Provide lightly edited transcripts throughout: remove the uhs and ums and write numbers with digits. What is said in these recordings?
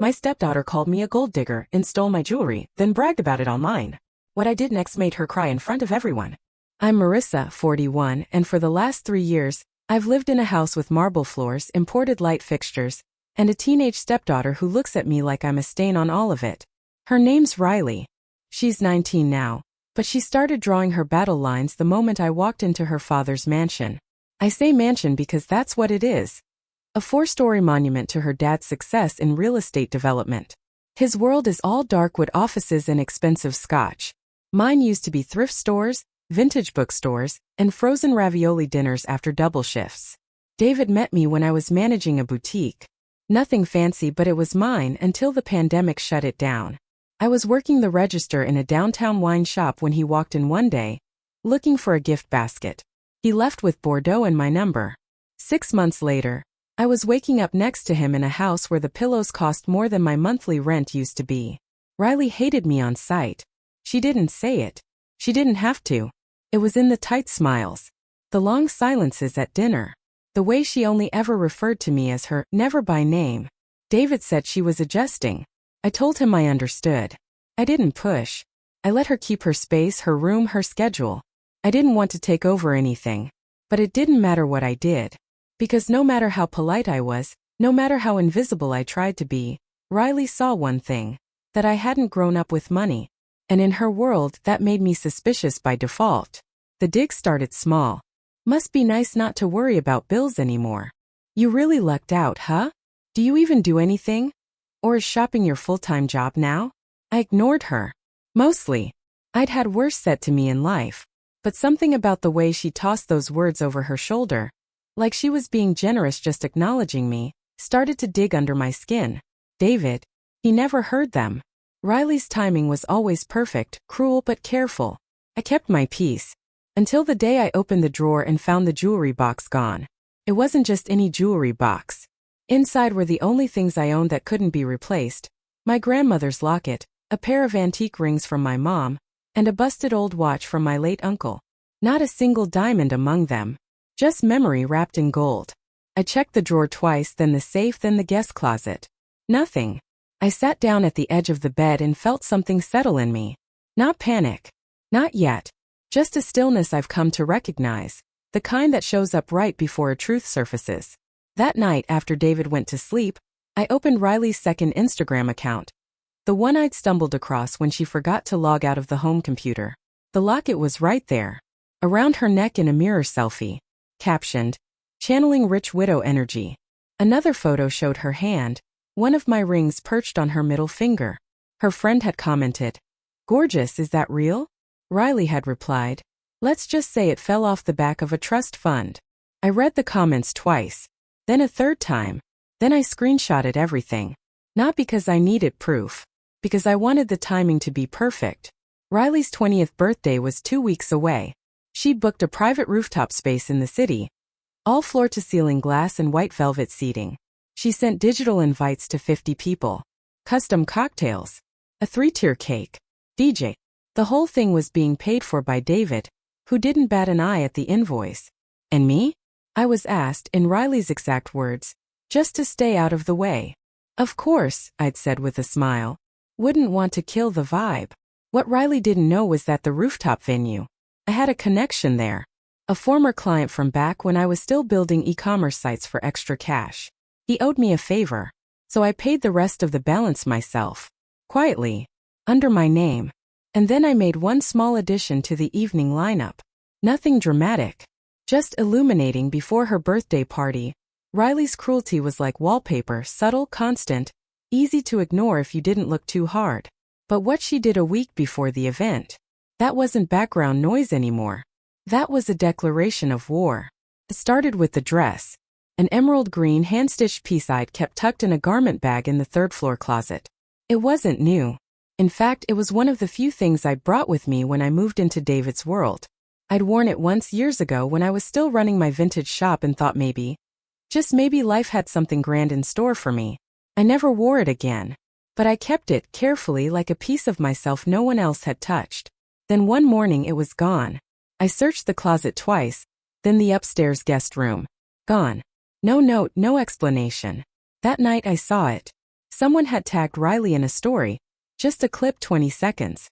My stepdaughter called me a gold digger and stole my jewelry, then bragged about it online. What I did next made her cry in front of everyone. I'm Marissa, 41, and for the last 3 years, I've lived in a house with marble floors, imported light fixtures, and a teenage stepdaughter who looks at me like I'm a stain on all of it. Her name's Riley. She's 19 now, but she started drawing her battle lines the moment I walked into her father's mansion. I say mansion because that's what it is. A 4-story monument to her dad's success in real estate development. His world is all dark wood offices and expensive scotch. Mine used to be thrift stores, vintage bookstores, and frozen ravioli dinners after double shifts. David met me when I was managing a boutique. Nothing fancy, but it was mine until the pandemic shut it down. I was working the register in a downtown wine shop when he walked in one day, looking for a gift basket. He left with Bordeaux and my number. 6 months later, I was waking up next to him in a house where the pillows cost more than my monthly rent used to be. Riley hated me on sight. She didn't say it. She didn't have to. It was in the tight smiles, the long silences at dinner, the way she only ever referred to me as her, never by name. David said she was adjusting. I told him I understood. I didn't push. I let her keep her space, her room, her schedule. I didn't want to take over anything. But it didn't matter what I did. Because no matter how polite I was, no matter how invisible I tried to be, Riley saw one thing: that I hadn't grown up with money. And in her world, that made me suspicious by default. The dig started small. Must be nice not to worry about bills anymore. You really lucked out, huh? Do you even do anything? Or is shopping your full-time job now? I ignored her. Mostly. I'd had worse said to me in life. But something about the way she tossed those words over her shoulder, like she was being generous just acknowledging me, started to dig under my skin. David. He never heard them. Riley's timing was always perfect, cruel but careful. I kept my peace. Until the day I opened the drawer and found the jewelry box gone. It wasn't just any jewelry box. Inside were the only things I owned that couldn't be replaced: my grandmother's locket, a pair of antique rings from my mom, and a busted old watch from my late uncle. Not a single diamond among them. Just memory wrapped in gold. I checked the drawer twice, then the safe, then the guest closet. Nothing. I sat down at the edge of the bed and felt something settle in me. Not panic. Not yet. Just a stillness I've come to recognize. The kind that shows up right before a truth surfaces. That night after David went to sleep, I opened Riley's second Instagram account. The one I'd stumbled across when she forgot to log out of the home computer. The locket was right there. Around her neck in a mirror selfie. Captioned, "Channeling rich widow energy." Another photo showed her hand, one of my rings perched on her middle finger. Her friend had commented, "Gorgeous, is that real?" Riley had replied, "Let's just say it fell off the back of a trust fund." I read the comments twice, then a third time, then I screenshotted everything. Not because I needed proof, because I wanted the timing to be perfect. Riley's 20th birthday was 2 weeks away. She booked a private rooftop space in the city, all floor-to-ceiling glass and white velvet seating. She sent digital invites to 50 people, custom cocktails, a 3-tier cake, DJ. The whole thing was being paid for by David, who didn't bat an eye at the invoice. And me? I was asked, in Riley's exact words, just to stay out of the way. Of course, I'd said with a smile. Wouldn't want to kill the vibe. What Riley didn't know was that the rooftop venue, I had a connection there. A former client from back when I was still building e-commerce sites for extra cash. He owed me a favor, so I paid the rest of the balance myself. Quietly. Under my name. And then I made one small addition to the evening lineup. Nothing dramatic. Just illuminating before her birthday party. Riley's cruelty was like wallpaper, subtle, constant, easy to ignore if you didn't look too hard. But what she did a week before the event, that wasn't background noise anymore. That was a declaration of war. It started with the dress. An emerald green hand-stitched piece I'd kept tucked in a garment bag in the third-floor closet. It wasn't new. In fact, it was one of the few things I brought with me when I moved into David's world. I'd worn it once years ago when I was still running my vintage shop and thought maybe, just maybe, life had something grand in store for me. I never wore it again. But I kept it carefully, like a piece of myself no one else had touched. Then one morning it was gone. I searched the closet twice, then the upstairs guest room. Gone. No note, no explanation. That night I saw it. Someone had tagged Riley in a story. Just a clip 20 seconds.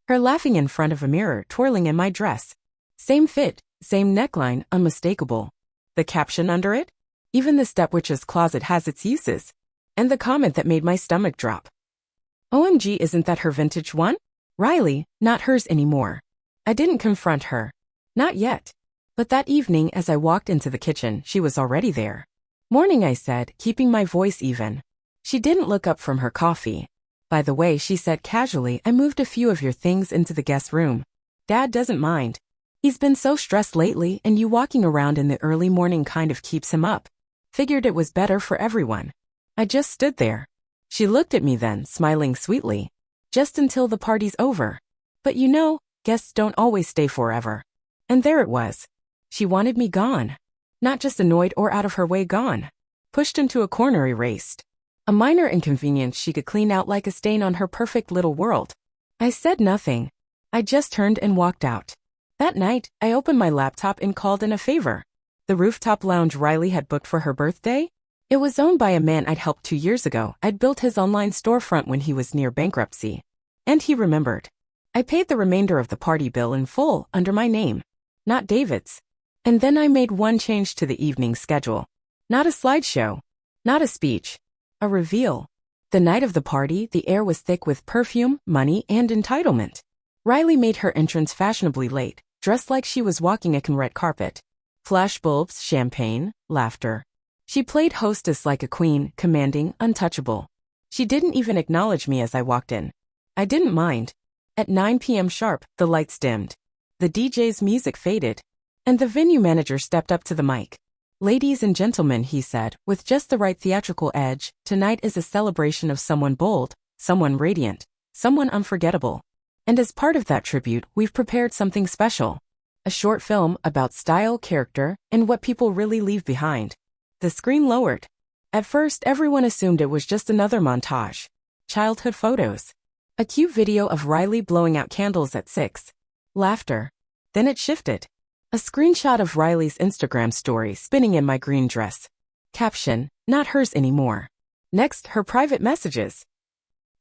Her laughing in front of a mirror, twirling in my dress. Same fit, same neckline, unmistakable. The caption under it? Even the stepwitch's closet has its uses. And the comment that made my stomach drop. OMG, isn't that her vintage one? Riley, not hers anymore. I didn't confront her. Not yet. But that evening as I walked into the kitchen, she was already there. Morning, I said, keeping my voice even. She didn't look up from her coffee. By the way, she said casually, I moved a few of your things into the guest room. Dad doesn't mind. He's been so stressed lately, and you walking around in the early morning kind of keeps him up. Figured it was better for everyone. I just stood there. She looked at me then, smiling sweetly. Just until the party's over. But you know, guests don't always stay forever. And there it was. She wanted me gone. Not just annoyed or out of her way gone. Pushed into a corner, erased. A minor inconvenience she could clean out like a stain on her perfect little world. I said nothing. I just turned and walked out. That night, I opened my laptop and called in a favor. The rooftop lounge Riley had booked for her birthday? It was owned by a man I'd helped 2 years ago. I'd built his online storefront when he was near bankruptcy. And he remembered. I paid the remainder of the party bill in full, under my name. Not David's. And then I made one change to the evening schedule. Not a slideshow. Not a speech. A reveal. The night of the party, the air was thick with perfume, money, and entitlement. Riley made her entrance fashionably late, dressed like she was walking a red carpet. Flashbulbs, champagne, laughter. She played hostess like a queen, commanding, untouchable. She didn't even acknowledge me as I walked in. I didn't mind. At 9 p.m. sharp, the lights dimmed. The DJ's music faded. And the venue manager stepped up to the mic. Ladies and gentlemen, he said, with just the right theatrical edge, tonight is a celebration of someone bold, someone radiant, someone unforgettable. And as part of that tribute, we've prepared something special. A short film about style, character, and what people really leave behind. The screen lowered. At first, everyone assumed it was just another montage. Childhood photos. A cute video of Riley blowing out candles at 6. Laughter. Then it shifted. A screenshot of Riley's Instagram story spinning in my green dress. Caption, not hers anymore. Next, her private messages.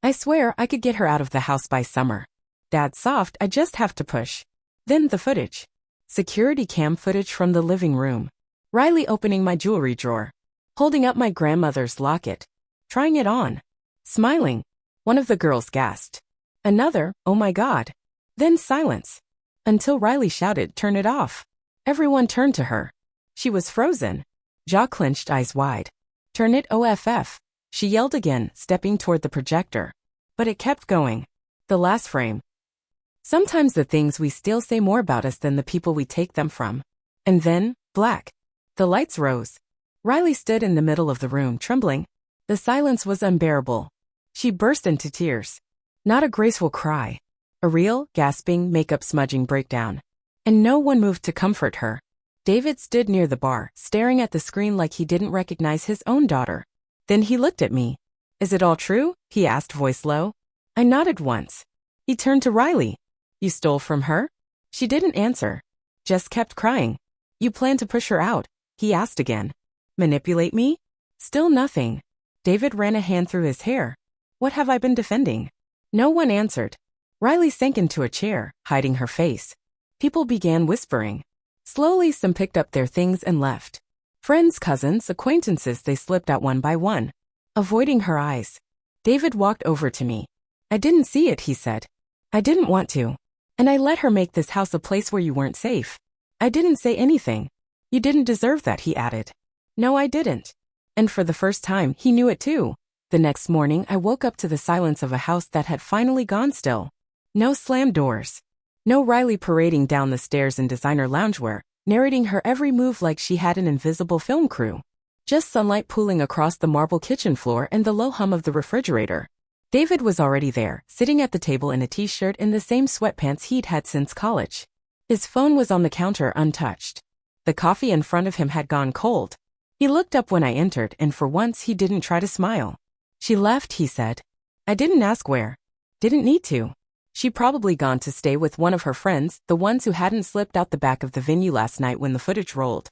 I swear I could get her out of the house by summer. Dad's soft, I just have to push. Then the footage. Security cam footage from the living room. Riley opening my jewelry drawer. Holding up my grandmother's locket. Trying it on. Smiling. One of the girls gasped. Another, oh my God. Then silence. Until Riley shouted, turn it off. Everyone turned to her. She was frozen. Jaw clenched, eyes wide. Turn it off. She yelled again, stepping toward the projector. But it kept going. The last frame. Sometimes the things we steal say more about us than the people we take them from. And then, black. The lights rose. Riley stood in the middle of the room, trembling. The silence was unbearable. She burst into tears. Not a graceful cry. A real, gasping, makeup smudging breakdown. And no one moved to comfort her. David stood near the bar, staring at the screen like he didn't recognize his own daughter. Then he looked at me. Is it all true? He asked, voice low. I nodded once. He turned to Riley. You stole from her? She didn't answer. Just kept crying. You plan to push her out? He asked again. Manipulate me? Still nothing. David ran a hand through his hair. What have I been defending? No one answered. Riley sank into a chair, hiding her face. People began whispering. Slowly, some picked up their things and left. Friends, cousins, acquaintances, they slipped out one by one. Avoiding her eyes. David walked over to me. I didn't see it, he said. I didn't want to. And I let her make this house a place where you weren't safe. I didn't say anything. You didn't deserve that, he added. No, I didn't. And for the first time, he knew it too. The next morning, I woke up to the silence of a house that had finally gone still. No slammed doors. No Riley parading down the stairs in designer loungewear, narrating her every move like she had an invisible film crew. Just sunlight pooling across the marble kitchen floor and the low hum of the refrigerator. David was already there, sitting at the table in a t-shirt and the same sweatpants he'd had since college. His phone was on the counter untouched. The coffee in front of him had gone cold. He looked up when I entered, and for once he didn't try to smile. She left, he said. I didn't ask where. Didn't need to. She'd probably gone to stay with one of her friends, the ones who hadn't slipped out the back of the venue last night when the footage rolled.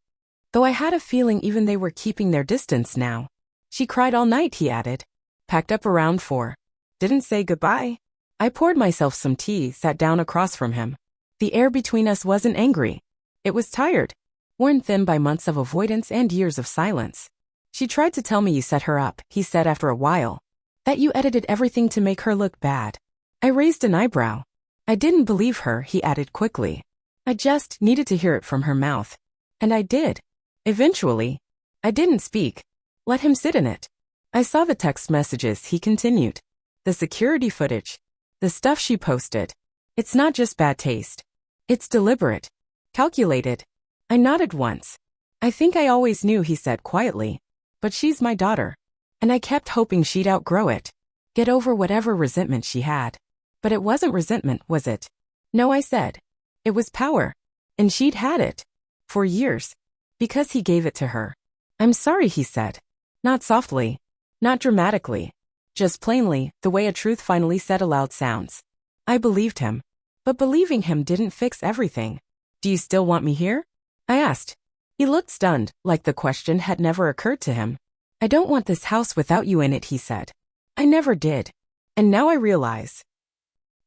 Though I had a feeling even they were keeping their distance now. She cried all night, he added. Packed up around 4. Didn't say goodbye. I poured myself some tea, sat down across from him. The air between us wasn't angry. It was tired, worn thin by months of avoidance and years of silence. She tried to tell me you set her up, he said after a while. That you edited everything to make her look bad. I raised an eyebrow. I didn't believe her, he added quickly. I just needed to hear it from her mouth. And I did. Eventually. I didn't speak. Let him sit in it. I saw the text messages, he continued. The security footage. The stuff she posted. It's not just bad taste. It's deliberate. Calculated. I nodded once. I think I always knew, he said quietly. But she's my daughter. And I kept hoping she'd outgrow it. Get over whatever resentment she had. But it wasn't resentment, was it? No, I said. It was power. And she'd had it. For years. Because he gave it to her. I'm sorry, he said. Not softly. Not dramatically. Just plainly, the way a truth finally said aloud sounds. I believed him. But believing him didn't fix everything. Do you still want me here? I asked. He looked stunned, like the question had never occurred to him. I don't want this house without you in it, he said. I never did. And now I realize.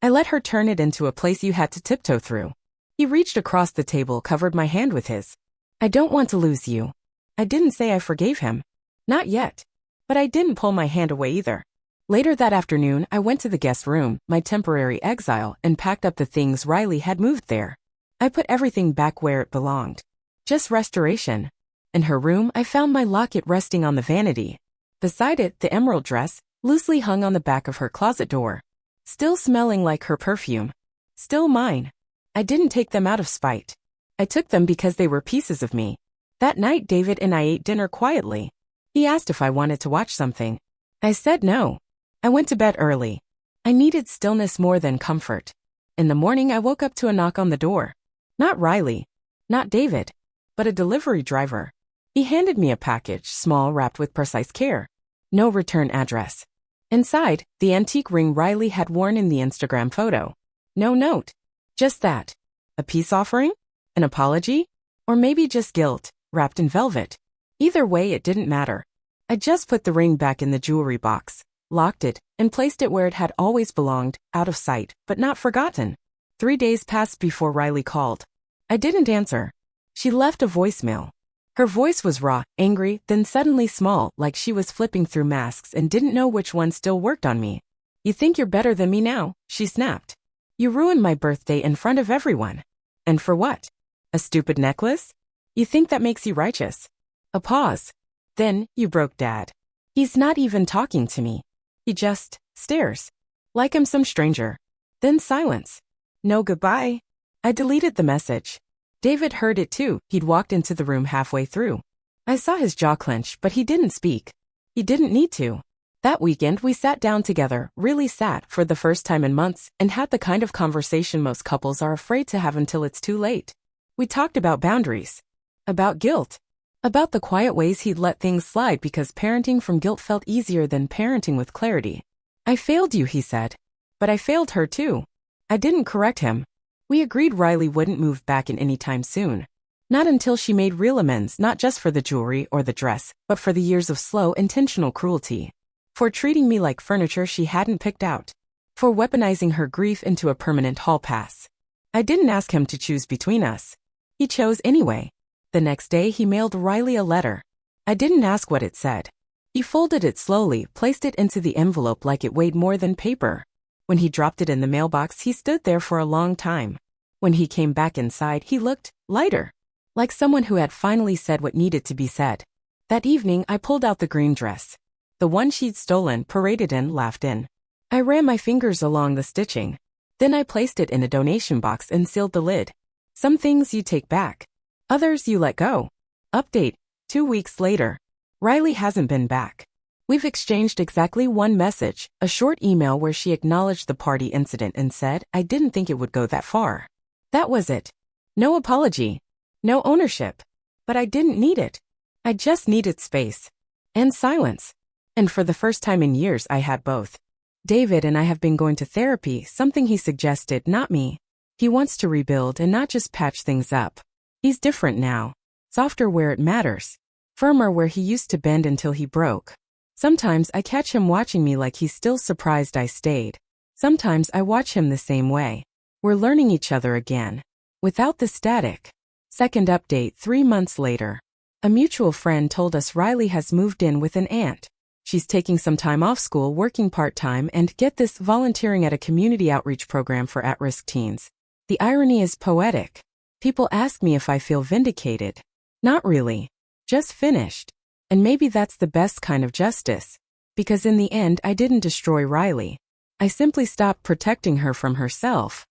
I let her turn it into a place you had to tiptoe through. He reached across the table, covered my hand with his. I don't want to lose you. I didn't say I forgave him. Not yet. But I didn't pull my hand away either. Later that afternoon, I went to the guest room, my temporary exile, and packed up the things Riley had moved there. I put everything back where it belonged. Just restoration. In her room, I found my locket resting on the vanity. Beside it, the emerald dress, loosely hung on the back of her closet door. Still smelling like her perfume. Still mine. I didn't take them out of spite. I took them because they were pieces of me. That night, David and I ate dinner quietly. He asked if I wanted to watch something. I said no. I went to bed early. I needed stillness more than comfort. In the morning, I woke up to a knock on the door. Not Riley. Not David. But a delivery driver. He handed me a package, small, wrapped with precise care. No return address. Inside, the antique ring Riley had worn in the Instagram photo. No note. Just that. A peace offering? An apology? Or maybe just guilt, wrapped in velvet. Either way, it didn't matter. I just put the ring back in the jewelry box, locked it, and placed it where it had always belonged, out of sight, but not forgotten. 3 days passed before Riley called. I didn't answer. She left a voicemail. Her voice was raw, angry, then suddenly small, like she was flipping through masks and didn't know which one still worked on me. You think you're better than me now, she snapped. You ruined my birthday in front of everyone. And for what? A stupid necklace? You think that makes you righteous? A pause. Then, you broke Dad. He's not even talking to me. He just stares. Like I'm some stranger. Then silence. No goodbye. I deleted the message. David heard it too. He'd walked into the room halfway through. I saw his jaw clench, but he didn't speak. He didn't need to. That weekend, we sat down together, really sat, for the first time in months, and had the kind of conversation most couples are afraid to have until it's too late. We talked about boundaries. About guilt. About the quiet ways he'd let things slide because parenting from guilt felt easier than parenting with clarity. I failed you, he said. But I failed her too. I didn't correct him. We agreed Riley wouldn't move back in any time soon. Not until she made real amends, not just for the jewelry or the dress, but for the years of slow, intentional cruelty. For treating me like furniture she hadn't picked out. For weaponizing her grief into a permanent hall pass. I didn't ask him to choose between us. He chose anyway. The next day he mailed Riley a letter. I didn't ask what it said. He folded it slowly, placed it into the envelope like it weighed more than paper. When he dropped it in the mailbox, he stood there for a long time. When he came back inside, he looked lighter. Like someone who had finally said what needed to be said. That evening, I pulled out the green dress. The one she'd stolen, paraded in, laughed in. I ran my fingers along the stitching. Then I placed it in a donation box and sealed the lid. Some things you take back. Others you let go. Update. 2 weeks later. Riley hasn't been back. We've exchanged exactly one message, a short email where she acknowledged the party incident and said, I didn't think it would go that far. That was it. No apology. No ownership. But I didn't need it. I just needed space. And silence. And for the first time in years, I had both. David and I have been going to therapy, something he suggested, not me. He wants to rebuild and not just patch things up. He's different now. Softer where it matters. Firmer where he used to bend until he broke. Sometimes I catch him watching me like he's still surprised I stayed. Sometimes I watch him the same way. We're learning each other again. Without the static. Second update 3 months later. A mutual friend told us Riley has moved in with an aunt. She's taking some time off school, working part-time, and get this, volunteering at a community outreach program for at-risk teens. The irony is poetic. People ask me if I feel vindicated. Not really. Just finished. And maybe that's the best kind of justice. Because in the end, I didn't destroy Riley. I simply stopped protecting her from herself.